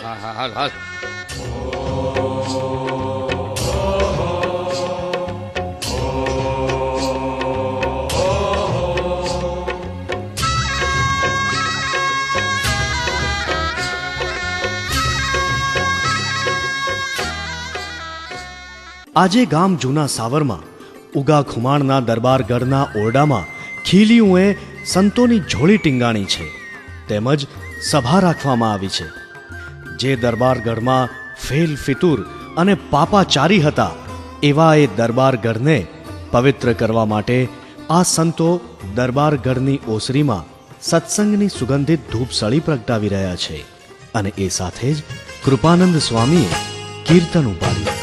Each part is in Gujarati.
હા હા હાલ હાલ. આજે ગામ જૂના સાવરમાં ઉગા ખુમાણના દરબાર ગઢના ઓરડામાં ખીલીઓએ સંતોની ઝોળી ટીંગાણી છે તેમજ સભા રાખવામાં આવી છે. જે દરબાર ગઢમાં ફેલ ફિતુર અને પાપાચારી હતા એવા એ દરબાર ગઢને પવિત્ર કરવા માટે આ સંતો દરબાર ગઢની ઓસરીમાં સત્સંગની સુગંધિત ધૂપસળી પ્રગટાવી રહ્યા છે અને એ સાથે જ કૃપાનંદ સ્વામીએ કીર્તન ઉપાડ્યું.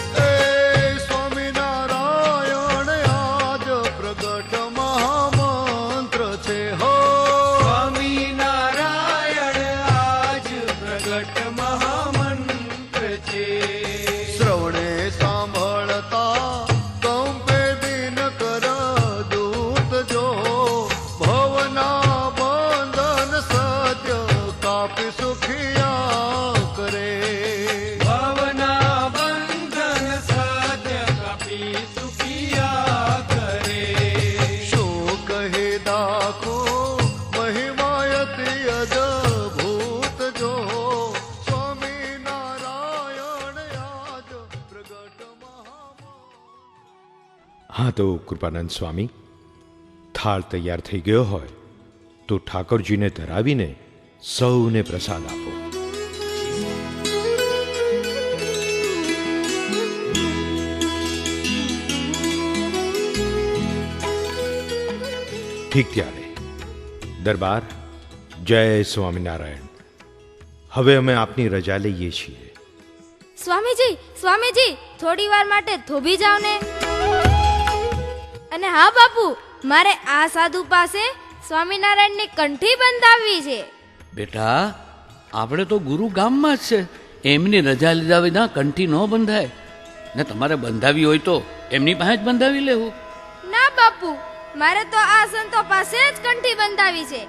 હા તો કૃપાનંદ સ્વામી, થાળ તૈયાર થઈ ગયો હોય તો ઠાકોરજીને ધરાવીને સૌને પ્રસાદ આપો. ઠીક ત્યારે દરબાર, જય સ્વામિનારાયણ. હવે અમે આપની રજા લઈએ છીએ. સ્વામીજી, સ્વામીજી, થોડી વાર માટે થોભી જાવ ને. અને હા બાપુ, મારે આ સાધુ પાસે સ્વામિનારાયણની કંઠી બંધાવવી છે. બેટા, આપણે તો ગુરુ ગામમાં જ છે, એમની રજા લીધા વિના કંઠી ન બંધાય. ને તમારે બંધાવી હોય તો એમની પાસે જ બંધાવી લેવું. ના બાપુ, મારે તો આ સંતો પાસે જ કંઠી બંધાવી છે.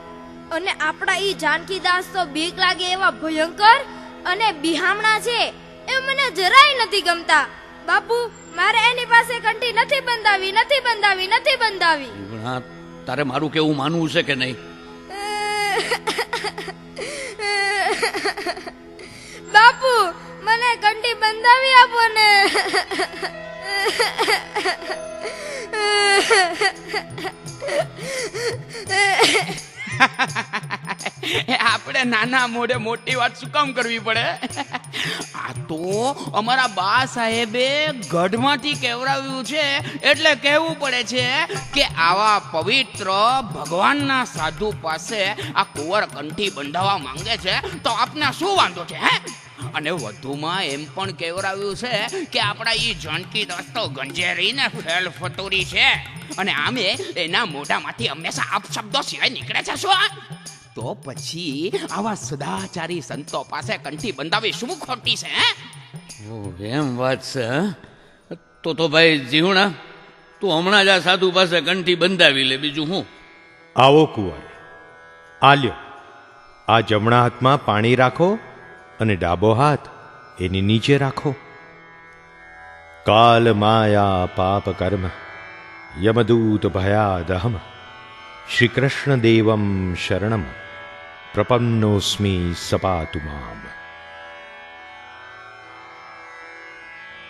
અને આપણા ઈ જાનકીદાસ તો બીક લાગે એવા ભયંકર અને બિહામણા છે, એ મને જરાય નથી ગમતા. બાપુ, મારે એની પાસે કંઠી નથી બંધાવી, નથી બંધાવી, નથી બંધાવી. તારે મારું કેવું માનવું છે કે નહીં? બાપુ, મને કંઠી બંધાવી આપો ને. આપણે નાના મોઢે મોટી વાત શું કામ કરવી પડે? આ તો અમારા બા સાહેબે ગઢમાંથી કહેવરાવ્યું છે, એટલે કહેવું પડે છે કે આવા પવિત્ર ભગવાનના સાધુ પાસે આ કુંવર કંઠી બંધાવવા માંગે છે તો આપને શું વાંધો છે હે? અને વધુમાં એમ પણ કહેવરાવ્યું છે કે આપણા ઈ જાનકીદાસ તો ગંજેરી ને ફેલ ફતુરી છે, અને આમે એના મોઢામાંથી હંમેશા અપશબ્દો સિવાય નીકળે છે શું? તો પછી આવા સદાચારી સંતો પાસે કંઠી બંધાવી શું ખોટી છે હે? એમ વાત છે. તો ભાઈ જીવણા, તું હમણાં જ આ સાધુ પાસે કંઠી બંધાવી લે, બીજું હું. આવો કુંવર, આ લ્યો, આ જમણા હાથમાં પાણી રાખો અને ડાબો હાથ એની નીચે રાખો. કાલ માયા પાપ કર્મ યમદૂત ભયાદહમ શ્રી કૃષ્ણ દેવમ શરણમ પ્રપન્નોસ્મી સપાતુ મામ.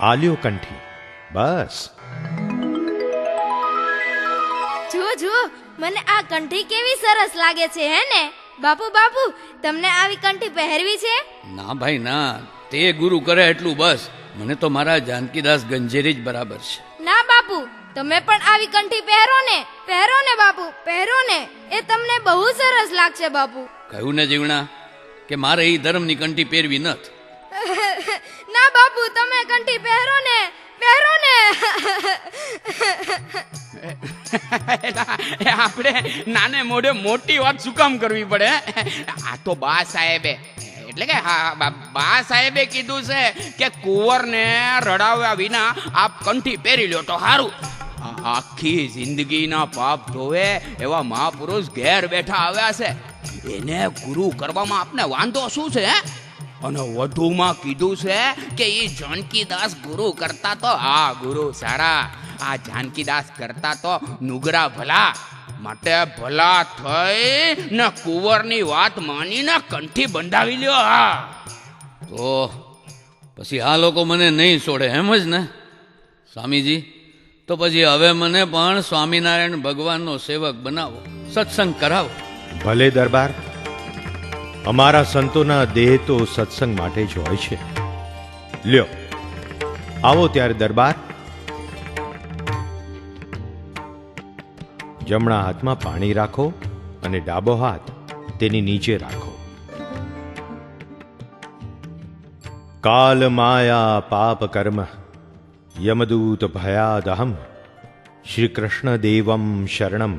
આલ્યો કંઠી, બસ. જુઓ જુઓ, મને આ કંઠી કેવી સરસ લાગે છે હે ને. બાપુ, બાપુ, તમને આવી કંઠી પહેરવી છે? ના ભાઈ ના, તે ગુરુ કરે એટલું બસ. મને તો મારા જાનકીદાસ ગંજેરી જ બરાબર છે. ના બાપુ, તમે પણ આવી કંઠી પહેરો ને. પહેરો ને બાપુ, પહેરો ને, એ તમને બહુ સરસ લાગશે બાપુ. કહ્યું ને જીવણા કે મારે એ ધર્મની કંઠી પહેરવી નથી. ના બાપુ, તમે કંઠી પહેરો ને, પહેરો ને. આપણે નાને મોઢે મોટી વાત શું કામ કરવી પડે? આ તો બા સાહેબે એટલે કે બા સાહેબે કીધું છે કે કુંવરને રડાવ્યા વિના આપ કંઠી પહેરી લ્યો તો સારું. આખી જિંદગીના પાપ ધોવે એવા મહાપુરુષ ઘેર બેઠા આવ્યા છે, એને ગુરુ કરવામાં આપને વાંધો શું છે હે? અને વધુમાં કીધું છે કે એ જાનકીદાસ ગુરુ કરતા તો આ ગુરુ સારા, આ જાનકીદાસ કરતા તો નુગરા ભલા. માટે ભલા થઈ ને કુંવરની વાત માનીને કંઠી બંધાવી લ્યો. હા તો પછી આ લોકો મને નહીં છોડે એમ જ ને સ્વામીજી? તો પછી હવે મને પણ સ્વામિનારાયણ ભગવાનનો સેવક બનાવો, સત્સંગ કરાવો. ભલે દરબાર, અમારા સંતોના દેહ તો સત્સંગ માટે જ હોય છે. લ્યો, આવો ત્યારે દરબાર. જમણા હાથમાં પાણી રાખો અને ડાબો હાથ તેની નીચે રાખો. કાલ માયા પાપ કર્મ યમદૂત ભયાદહમ શ્રી કૃષ્ણ દેવમ શરણમ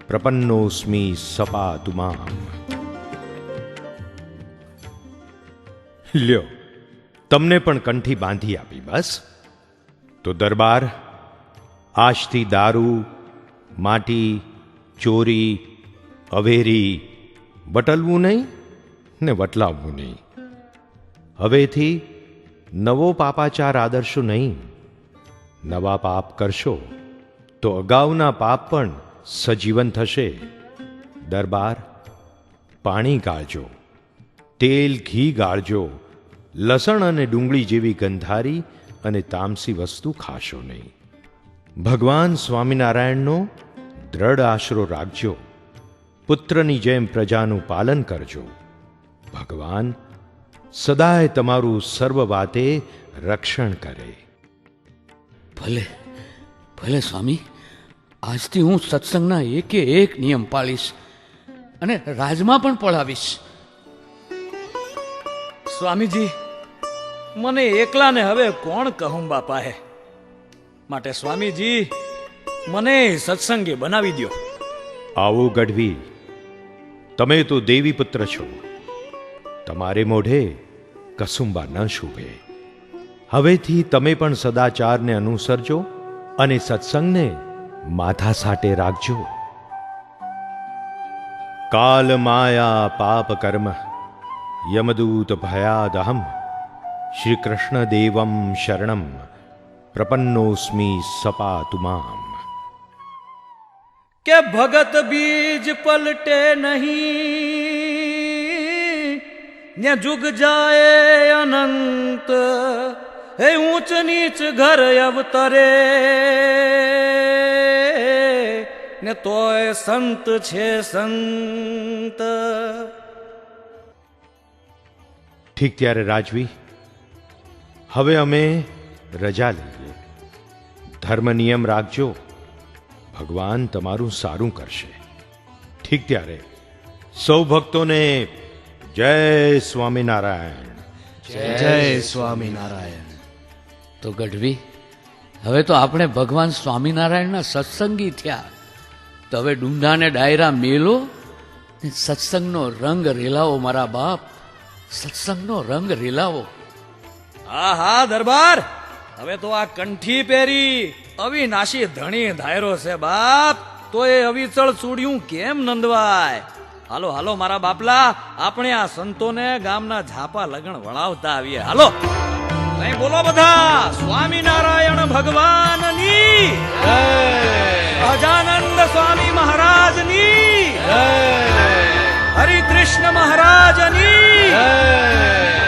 પ્રપન્નોસ્મિ સપાતુ મામ. લ્યો, તમને પણ કંઠી બાંધી આપી. બસ તો દરબાર, આજથી દારૂ, માટી, ચોરી, અવેરી બટલવું નહીં ને વટલાવવું નહીં. હવેથી નવો પાપાચાર આદરશો નહીં. નવા પાપ કરશો તો અગાઉના પાપ પણ સજીવન થશે. દરબાર, પાણી ગાળજો, તેલ ઘી ગાળજો, લસણ અને ડુંગળી જેવી ગંધારી અને તામસી વસ્તુ ખાશો નહીં. ભગવાન સ્વામિનારાયણનો દ્રઢ આશરો રાખજો. પુત્રની જેમ પ્રજાનું પાલન કરજો. ભગવાન સદાય તમારું સર્વ વાતે રક્ષણ કરે. ભલે ભલે સ્વામી, આજથી હું સત્સંગના એકે એક નિયમ પાળીશ અને રાજમાં પણ પળાવીશ. સ્વામીજી, મને એકલાને હવે કોણ કહું બાપા હે, માટે સ્વામીજી મને સત્સંગી બનાવી દ્યો. આવો ગઢવી, તમે તો દેવી પુત્ર છો. તમારે મોઢે કસુંબા ન શોભે. હવેથી તમે પણ સદાચારને અનુસરજો અને સત્સંગને માથા સાટે રાખજો. કાલ માયા પાપ કર્મ યમદૂત ભયાદહમ શ્રી કૃષ્ણ દેવમ શરણમ પ્રપન્નોસ્મિ સપાતુ મામ. કે ભગત બીજ પલટે નહીં ને જુગ જાય અનંત, હે ઊંચ નીચ ઘર અવતરે ને તોય સંત છે સંત. ઠીક ત્યારે રાજવી, હવે અમે રજા લઈએ. ધર્મ નિયમ રાખજો, ભગવાન તમારું સારું કરશે. ઠીક ત્યારે સૌ ભક્તોને જય સ્વામિનારાયણ. જય સ્વામિનારાયણ. તો ગઢવી, હવે તો આપણે ભગવાન સ્વામિનારાયણના સત્સંગી થયા. તો હવે ડુંડા ને ડાયરા મેલો ને સત્સંગનો રંગ રેલાવો મારા બાપ, સત્સંગનો રંગ રેલાવો. હા હા દરબાર, હવે તો આ કંઠી પહેરી અવિનાશી ધણી ધાયરો છે બાપ, તો એ અવિચળ ચૂડ્યું કેમ નંદવાય. હાલો હાલો મારા બાપલા, આપણે આ સંતોને ગામના ઝાપા લગણ વળાવતા આવીએ. હાલો કઈ બોલો બધા. સ્વામિનારાયણ ભગવાનની જય, અજાનંદ સ્વામી મહારાજની જય, હરિકૃષ્ણ મહારાજની જય.